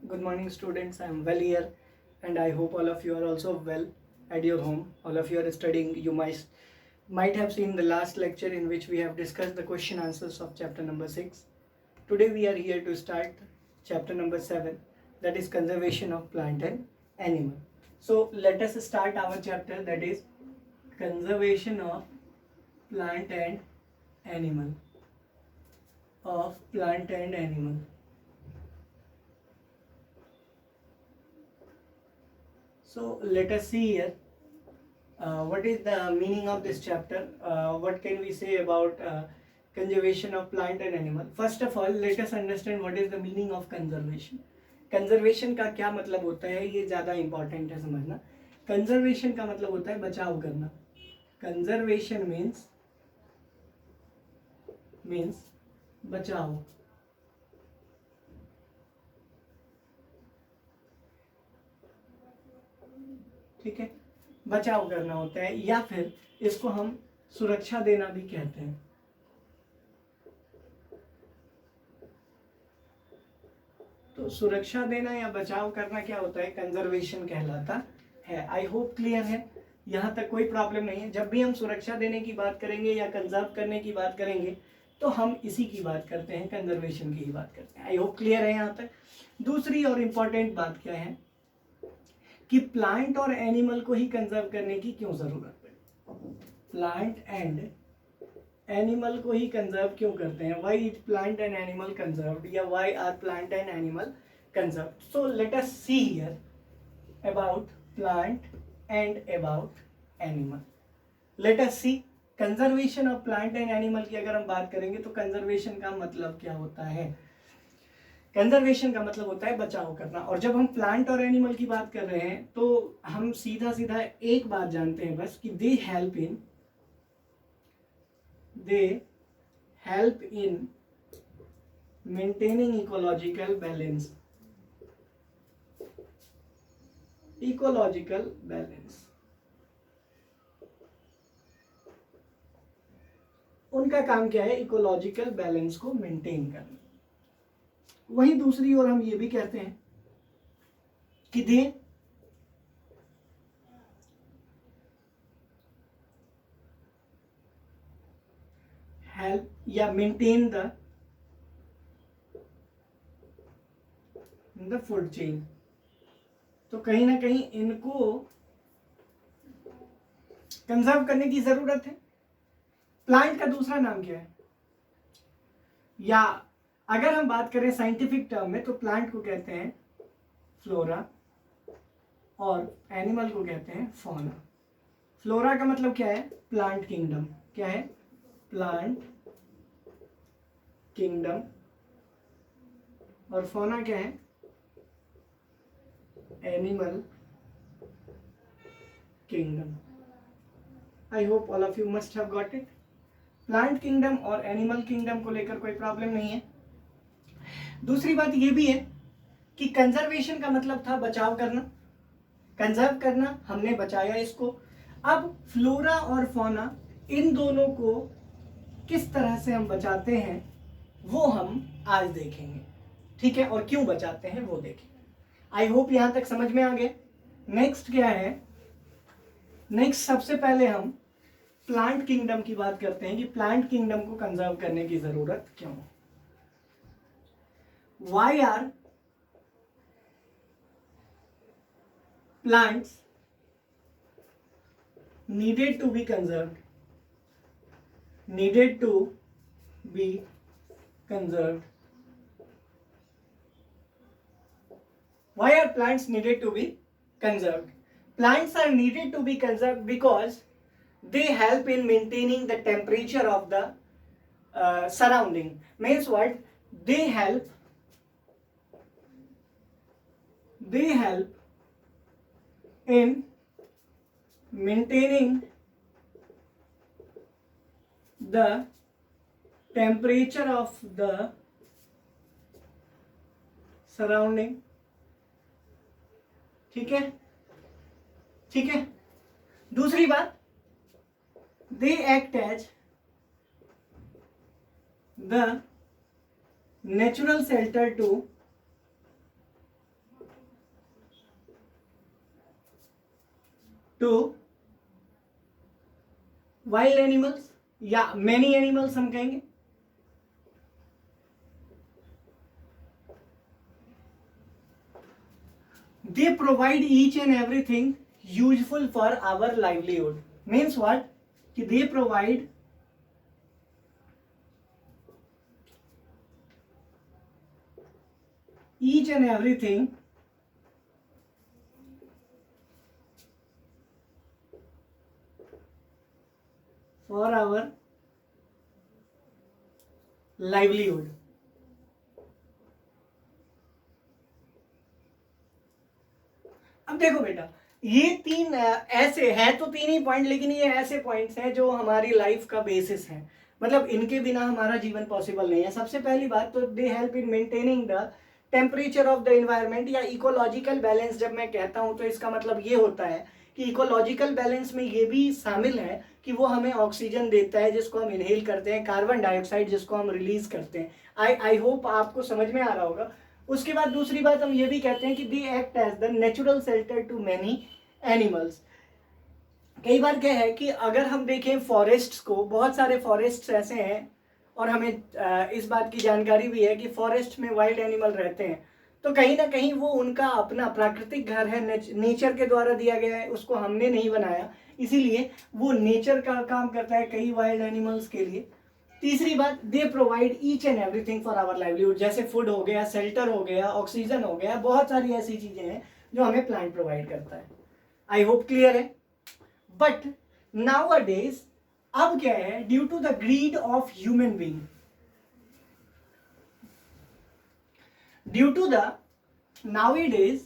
Good morning, students. I am well here, and I hope all of you are also well at your home. All of you are studying. You might have seen the last lecture in which we have discussed the question answers of chapter number 6. Today we are here to start chapter number 7, that is conservation of plant and animal. So let us start our chapter, that is conservation of plant and animal. So let us see here what is the meaning of this chapter. What can we say about conservation of plant and animal? First of all, let us understand what is the meaning of conservation. Conservation का क्या मतलब होता है, ये ज़्यादा important है समझना. Conservation का मतलब होता है बचाव करना. कंजर्वेशन मीन्स बचाव. ठीक है, बचाव करना होता है, या फिर इसको हम सुरक्षा देना भी कहते हैं. तो सुरक्षा देना या बचाव करना क्या होता है, कंजर्वेशन कहलाता है. आई होप क्लियर है, यहाँ तक कोई प्रॉब्लम नहीं है. जब भी हम सुरक्षा देने की बात करेंगे या कंजर्व करने की बात करेंगे तो हम इसी की बात करते हैं, कंजर्वेशन की ही बात करते हैं. आई होप क्लियर है यहाँ तक. दूसरी और इम्पॉर्टेंट बात क्या है कि प्लांट और एनिमल को ही कंजर्व करने की क्यों जरूरत पड़ी. प्लांट एंड एनिमल को ही कंजर्व क्यों करते हैं, why is plant and animal conserved, या why are plant and animal conserved. So let us see here about plant and about animal. Let us see conservation of plant and animal की अगर हम बात करेंगे तो कंजर्वेशन का मतलब क्या होता है. कंजर्वेशन का मतलब होता है बचाव करना. और जब हम प्लांट और एनिमल की बात कर रहे हैं तो हम सीधा सीधा एक बात जानते हैं बस कि they help in maintaining ecological balance. Ecological balance उनका काम क्या है, इकोलॉजिकल बैलेंस को मेंटेन करना. वहीं दूसरी ओर हम ये भी कहते हैं कि दे हेल्प या मेंटेन द फूड चेन. तो कहीं ना कहीं इनको कंजर्व करने की जरूरत है. प्लांट का दूसरा नाम क्या है, या अगर हम बात करें साइंटिफिक टर्म में तो प्लांट को कहते हैं फ्लोरा और एनिमल को कहते हैं फौना. फ्लोरा का मतलब क्या है, प्लांट किंगडम. क्या है, प्लांट किंगडम. और फौना क्या है, animal kingdom. I hope all of you must have got it. Plant kingdom और एनिमल किंगडम को लेकर कोई प्रॉब्लम नहीं है. दूसरी बात यह भी है कि कंजर्वेशन का मतलब था बचाव करना, कंजर्व करना, हमने बचाया इसको. अब फ्लोरा और फौना, इन दोनों को किस तरह से हम बचाते हैं वो हम आज देखेंगे. ठीक है, और क्यों बचाते हैं वो देखेंगे. आई होप यहां तक समझ में आ गया. नेक्स्ट क्या है, नेक्स्ट सबसे पहले हम प्लांट किंगडम की बात करते हैं कि प्लांट किंगडम को कंजर्व करने की जरूरत क्यों. Why are plants needed to be conserved? Needed to be conserved. Why are plants needed to be conserved? Plants are needed to be conserved because they help in maintaining the temperature of the surrounding. Means what? They help in maintaining the temperature of the surrounding. ठीक है, ठीक है. दूसरी बात, they act as the natural shelter to to wild animals या many animals हम कहेंगे। They provide each and everything useful for our livelihood. Means what, कि they provide each and everything for our livelihood। अब देखो बेटा, ये तीन ऐसे हैं, तो तीन ही पॉइंट, लेकिन ये ऐसे पॉइंट्स हैं जो हमारी लाइफ का बेसिस है, मतलब इनके बिना हमारा जीवन पॉसिबल नहीं है। सबसे पहली बात तो they help in maintaining the temperature of the environment या इकोलॉजिकल बैलेंस। जब मैं कहता हूं तो इसका मतलब ये होता है कि इकोलॉजिकल बैलेंस में ये भी शामिल है कि वो हमें ऑक्सीजन देता है जिसको हम इनहेल करते हैं, कार्बन डाइऑक्साइड जिसको हम रिलीज करते हैं। आई होप आपको समझ में आ रहा होगा। उसके बाद दूसरी बात हम ये भी कहते हैं कि they act as the natural shelter to many animals. कई बार क्या है कि अगर हम देखें फॉरेस्ट्स को, बहुत सारे फॉरेस्ट्स ऐसे हैं और हमें इस बात की जानकारी भी है कि फॉरेस्ट में वाइल्ड एनिमल रहते हैं, तो कहीं ना कहीं वो उनका अपना प्राकृतिक घर है, नेचर के द्वारा दिया गया है, उसको हमने नहीं बनाया, इसीलिए वो नेचर का काम करता है कई वाइल्ड एनिमल्स के लिए। तीसरी बात, they provide each and everything for our livelihood, जैसे फूड हो गया, शेल्टर हो गया, ऑक्सीजन हो गया, बहुत सारी ऐसी चीजें हैं जो हमें प्लांट प्रोवाइड करता है। आई होप क्लियर है। बट नाउ अ डेज अब क्या है, due to the greed of human being, due to the nowadays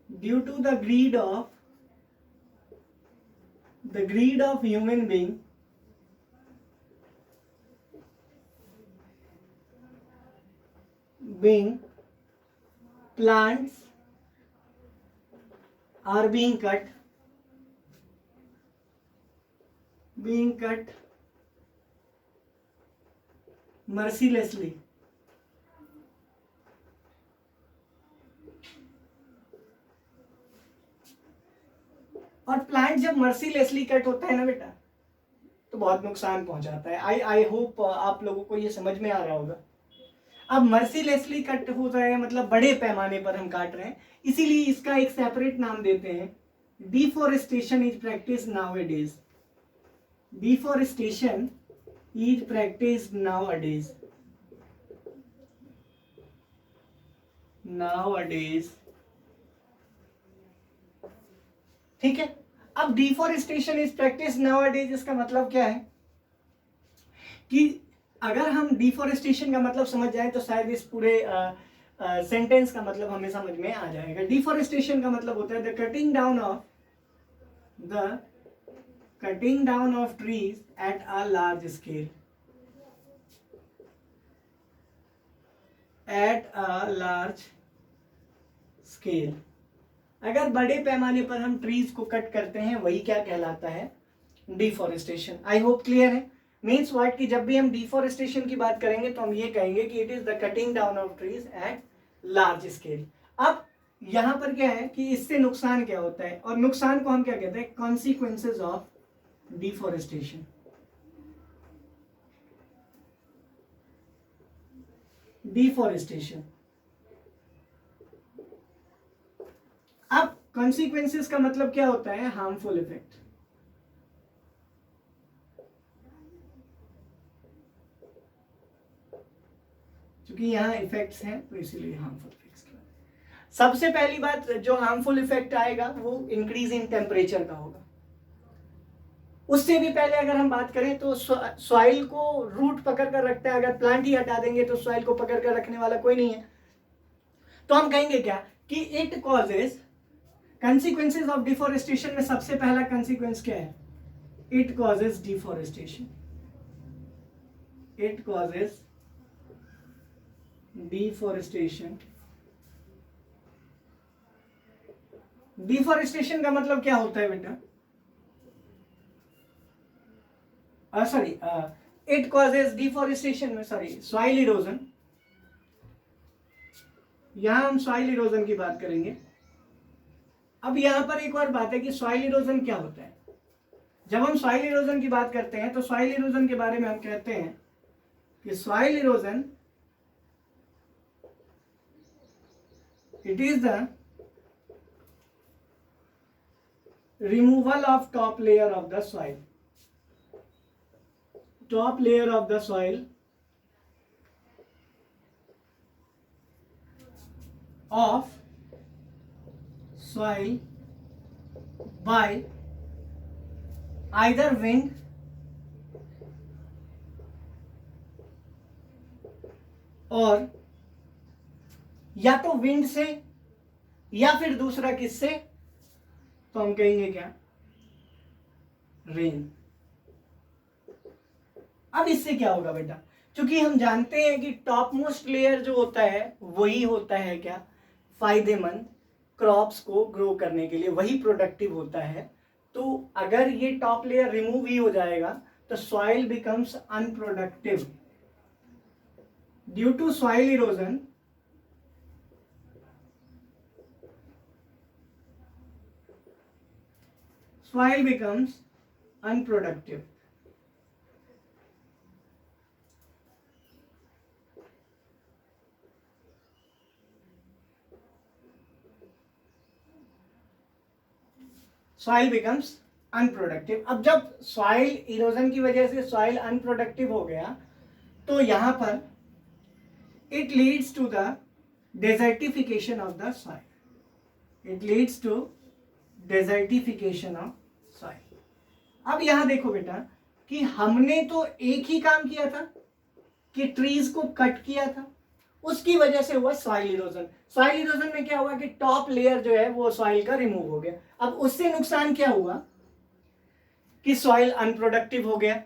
due to the greed of human being plants are being cut mercilessly। और plant जब mercilessly cut होता है ना बेटा, तो बहुत नुकसान पहुंचाता है। आई होप आप लोगों को ये समझ में आ रहा होगा। अब मर्सीलेसली कट हो रहा है मतलब बड़े पैमाने पर हम काट रहे हैं, इसीलिए इसका एक सेपरेट नाम देते हैं, deforestation is practice nowadays. Deforestation is practiced nowadays। ठीक है। अब डिफॉरेस्टेशन इज प्रैक्टिस नाउअडेज, इसका मतलब क्या है कि अगर हम डिफॉरेस्टेशन का मतलब समझ जाए तो शायद इस पूरे सेंटेंस का मतलब हमें समझ में आ जाएगा। डिफॉरेस्टेशन का मतलब होता है the cutting down of trees at a large scale। अगर बड़े पैमाने पर हम ट्रीज को कट करते हैं, वही क्या कहलाता है, डिफॉरेस्टेशन। आई होप क्लियर है। मीन्स व्हाट, कि जब भी हम डिफॉरेस्टेशन की बात करेंगे तो हम ये कहेंगे कि it is the cutting down of trees at large scale. अब यहां पर क्या है कि इससे नुकसान क्या होता है, और नुकसान को हम क्या कहते हैं, कॉन्सिक्वेंसेज ऑफ डिफॉरेस्टेशन। अब कॉन्सिक्वेंसेस का मतलब क्या होता है, हार्मफुल इफेक्ट। क्योंकि यहां इफेक्ट्स हैं तो इसीलिए हार्मफुल इफेक्ट्स। सबसे पहली बात जो हार्मफुल इफेक्ट आएगा वो इंक्रीज इन टेम्परेचर का होगा। उससे भी पहले अगर हम बात करें तो सॉइल को रूट पकड़ कर रखता है, अगर प्लांट ही हटा देंगे तो सॉइल को पकड़ कर रखने वाला कोई नहीं है, तो हम कहेंगे क्या कि it causes consequences of deforestation में सबसे पहला कंसिक्वेंस क्या है, it causes deforestation. It causes deforestation. Deforestation का मतलब क्या होता है बेटा, इट कॉजेज डिफॉरेस्टेशन में सॉइल इरोजन। यहां हम सॉइल इरोजन की बात करेंगे। अब यहां पर एक और बात है कि सॉइल इरोजन क्या होता है। जब हम सॉइल इरोजन की बात करते हैं तो सॉइल इरोजन के बारे में हम कहते हैं कि soil erosion it is the removal of top layer of the soil. Top layer of the soil of soil by either wind और या तो विंड से या फिर दूसरा किससे, तो हम कहेंगे क्या, रेन। अब इससे क्या होगा बेटा, क्योंकि हम जानते हैं कि टॉप मोस्ट लेयर जो होता है वही होता है क्या, फायदेमंद क्रॉप्स को ग्रो करने के लिए, वही प्रोडक्टिव होता है। तो अगर ये टॉप लेयर रिमूव ही हो जाएगा तो soil becomes unproductive. Due to soil erosion soil becomes unproductive. Soil becomes unproductive. अब जब soil erosion की वजह से soil unproductive हो गया तो यहां पर it leads to the desertification of the soil. It leads to desertification of soil. अब यहां देखो बेटा कि हमने तो एक ही काम किया था कि ट्रीज को कट किया था, उसकी वजह से हुआ सॉइल इरोजन। सॉइल इरोजन में क्या हुआ कि टॉप लेयर जो है वो सॉइल का रिमूव हो गया। अब उससे नुकसान क्या हुआ कि सॉइल अनप्रोडक्टिव हो गया,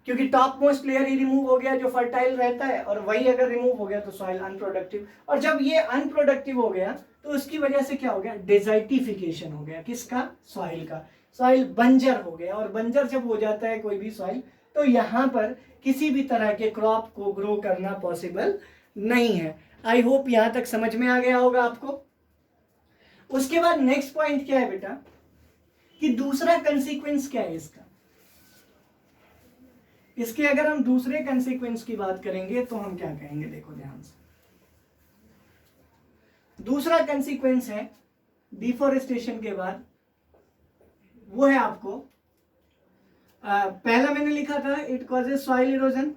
क्योंकि टॉप मोस्ट लेयर ही रिमूव हो गया जो फर्टाइल रहता है, और वही अगर रिमूव हो गया तो सॉइल अनप्रोडक्टिव। और जब ये अनप्रोडक्टिव हो गया तो उसकी वजह से क्या हो गया, डेजर्टिफिकेशन हो गया। किसका, सॉइल का। सॉइल बंजर हो गया, और बंजर जब हो जाता है कोई भी सॉइल तो यहां पर किसी भी तरह के क्रॉप को ग्रो करना पॉसिबल नहीं है। आई होप यहां तक समझ में आ गया होगा आपको। उसके बाद नेक्स्ट पॉइंट क्या है बेटा कि दूसरा कंसीक्वेंस क्या है इसका। इसके अगर हम दूसरे कंसीक्वेंस की बात करेंगे तो हम क्या कहेंगे, देखो ध्यान से। दूसरा कंसीक्वेंस है डिफॉरेस्टेशन के बाद, वो है आपको पहला मैंने लिखा था इट कॉजेज सॉइल इरोजन,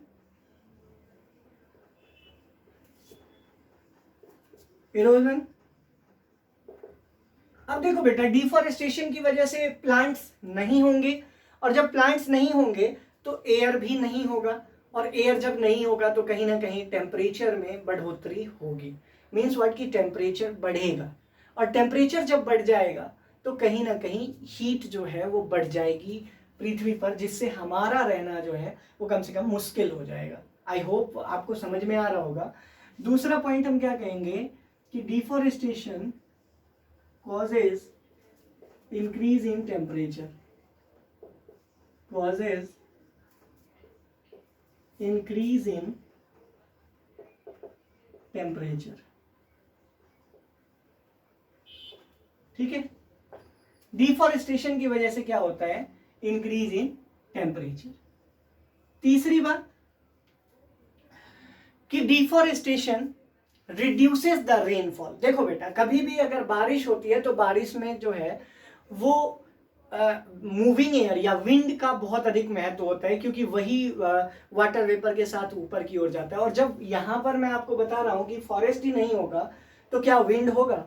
अब देखो बेटा डिफॉरेस्टेशन की वजह से प्लांट्स नहीं होंगे, और जब प्लांट्स नहीं होंगे तो एयर भी नहीं होगा, और एयर जब नहीं होगा तो कहीं ना कहीं टेम्परेचर में बढ़ोतरी होगी। मीन्स व्हाट कि टेम्परेचर बढ़ेगा, और टेम्परेचर जब बढ़ जाएगा तो कहीं ना कहीं हीट जो है वो बढ़ जाएगी पृथ्वी पर, जिससे हमारा रहना जो है वो कम से कम मुश्किल हो जाएगा। आई होप आपको समझ में आ रहा होगा। दूसरा पॉइंट हम क्या कहेंगे कि deforestation causes increase in temperature, causes increase in temperature. ठीक है, डिफॉरेस्टेशन की वजह से क्या होता है, इंक्रीज इन टेम्परेचर। तीसरी बात कि डिफॉरेस्टेशन रिड्यूसेस द रेनफॉल। देखो बेटा कभी भी अगर बारिश होती है तो बारिश में जो है वो मूविंग एयर या विंड का बहुत अधिक महत्व होता है, क्योंकि वही वाटर वेपर के साथ ऊपर की ओर जाता है। और जब यहां पर मैं आपको बता रहा हूं कि फॉरेस्ट ही नहीं होगा तो क्या विंड होगा,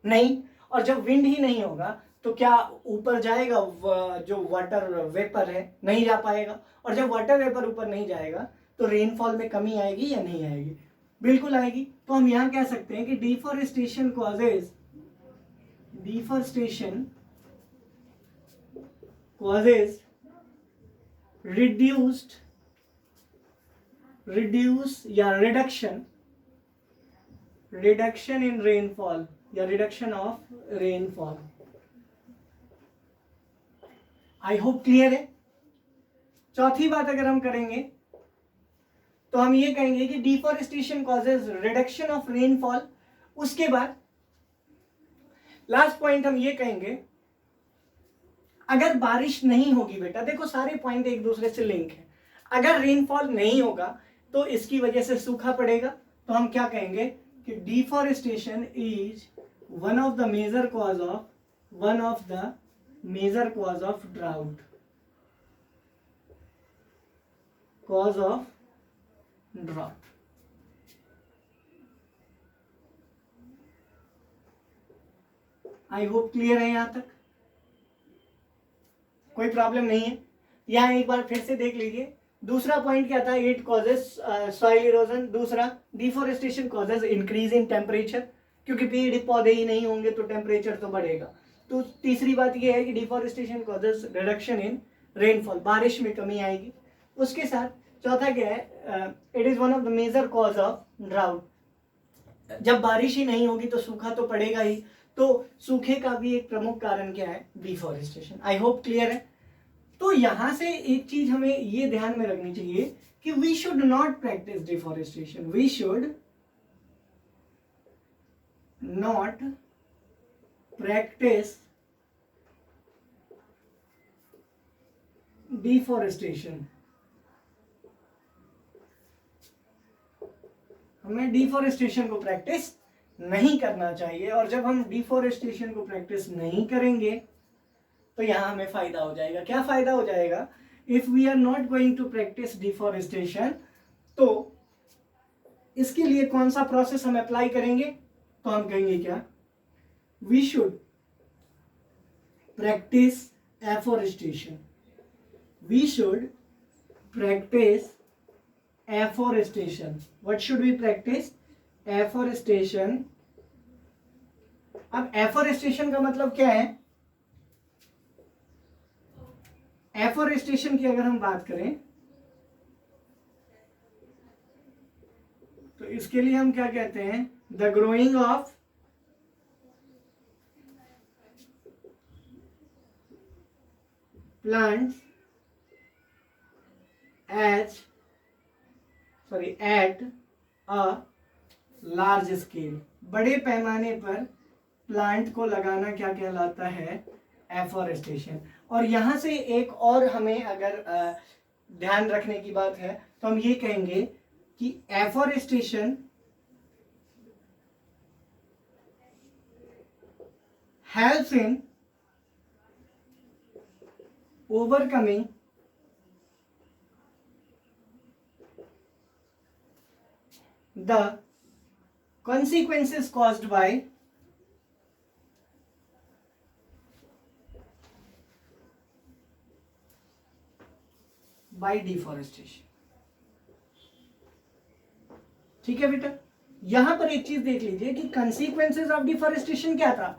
नहीं। और जब विंड ही नहीं होगा तो क्या ऊपर जाएगा जो वाटर वेपर है, नहीं जा पाएगा। और जब वाटर वेपर ऊपर नहीं जाएगा तो रेनफॉल में कमी आएगी या नहीं आएगी, बिल्कुल आएगी। तो हम यहां कह सकते हैं कि डिफॉरेस्टेशन कॉजेज reduce या reduction in rainfall या reduction of rainfall। I hope clear है। चौथी बात अगर हम करेंगे तो हम ये कहेंगे कि deforestation causes reduction of rainfall उसके बाद लास्ट पॉइंट हम ये कहेंगे, अगर बारिश नहीं होगी बेटा, देखो सारे पॉइंट एक दूसरे से लिंक है, अगर रेनफॉल नहीं होगा तो इसकी वजह से सूखा पड़ेगा, तो हम क्या कहेंगे कि deforestation is one of the major cause of drought, cause of drought. I hope clear है यहां तक, कोई प्रॉब्लम नहीं है। यहां एक बार फिर से देख लीजिए, दूसरा पॉइंट क्या था, इट कॉजेस सॉइल इरोजन, दूसरा deforestation causes increase in temperature, क्योंकि पेड़ पौधे ही नहीं होंगे तो टेम्परेचर तो बढ़ेगा। तो तीसरी बात यह है कि deforestation causes reduction in rainfall, बारिश में कमी आएगी। उसके साथ चौथा क्या है, it is one of the major cause of drought, जब बारिश ही नहीं होगी तो सूखा तो पड़ेगा ही, तो सूखे का भी एक प्रमुख कारण क्या है, डिफॉरेस्टेशन। आई होप क्लियर है। तो यहां से एक चीज हमें ये ध्यान में रखनी चाहिए कि we should not practice deforestation, we should not practice deforestation, हमें डिफॉरेस्टेशन को प्रैक्टिस नहीं करना चाहिए। और जब हम डिफॉरेस्टेशन को प्रैक्टिस नहीं करेंगे तो यहां हमें फायदा हो जाएगा। क्या फायदा हो जाएगा, if we are not going to practice deforestation, तो इसके लिए कौन सा प्रोसेस हम अप्लाई करेंगे, तो हम कहेंगे क्या, we should practice afforestation, we should practice afforestation. What should we practice, afforestation. अब एफोरेस्टेशन का मतलब क्या है, एफोरेस्टेशन की अगर हम बात करें तो इसके लिए हम क्या कहते हैं, the growing of plants at a large scale, बड़े पैमाने पर प्लांट को लगाना क्या कहलाता है, एफोरेस्टेशन। और यहां से एक और हमें अगर ध्यान रखने की बात है तो हम ये कहेंगे कि afforestation helps in overcoming the consequences caused by deforestation। ठीक है बेटा, यहां पर एक चीज देख लीजिए कि consequences ऑफ डिफॉरेस्टेशन क्या था,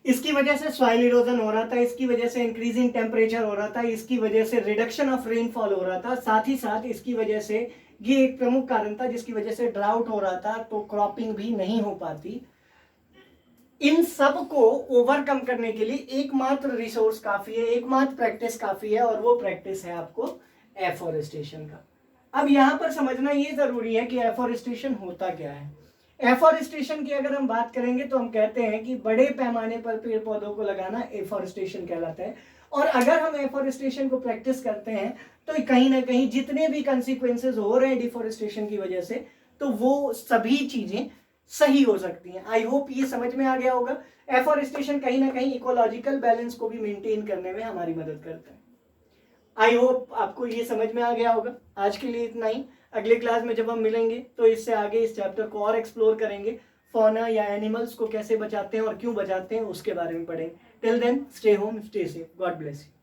इसकी वजह से सॉइल इरोजन हो रहा था, इसकी वजह से इंक्रीज इन टेम्परेचर हो रहा था, इसकी वजह से रिडक्शन ऑफ रेनफॉल हो रहा था, साथ ही साथ इसकी वजह से ये एक प्रमुख कारण था जिसकी वजह से ड्राउट हो रहा था, तो क्रॉपिंग भी नहीं हो पाती। इन सब को ओवरकम करने के लिए एकमात्र रिसोर्स काफी है, एकमात्र प्रैक्टिस काफी है, और वो प्रैक्टिस है आपको एफोरेस्टेशन का। अब यहां पर समझना ये जरूरी है कि एफोरेस्टेशन होता क्या है। एफोरेस्टेशन की अगर हम बात करेंगे तो हम कहते हैं कि बड़े पैमाने पर पेड़ पौधों को लगाना एफोरेस्टेशन कहलाता है। और अगर हम एफोरेस्टेशन को प्रैक्टिस करते हैं तो कहीं ना कहीं जितने भी कंसिक्वेंसेस हो रहे हैं डिफोरेस्टेशन की वजह से, तो वो सभी चीजें सही हो सकती हैं। आई होप ये समझ में आ गया होगा। एफोरेस्टेशन कहीं ना कहीं इकोलॉजिकल बैलेंस को भी मेंटेन करने में हमारी मदद करता है। आई होप आपको ये समझ में आ गया होगा। आज के लिए इतना ही। अगले क्लास में जब हम मिलेंगे तो इससे आगे इस चैप्टर को और एक्सप्लोर करेंगे। फौना या एनिमल्स को कैसे बचाते हैं और क्यों बचाते हैं उसके बारे में पढ़ेंगे। Till then stay home, stay safe, God bless you.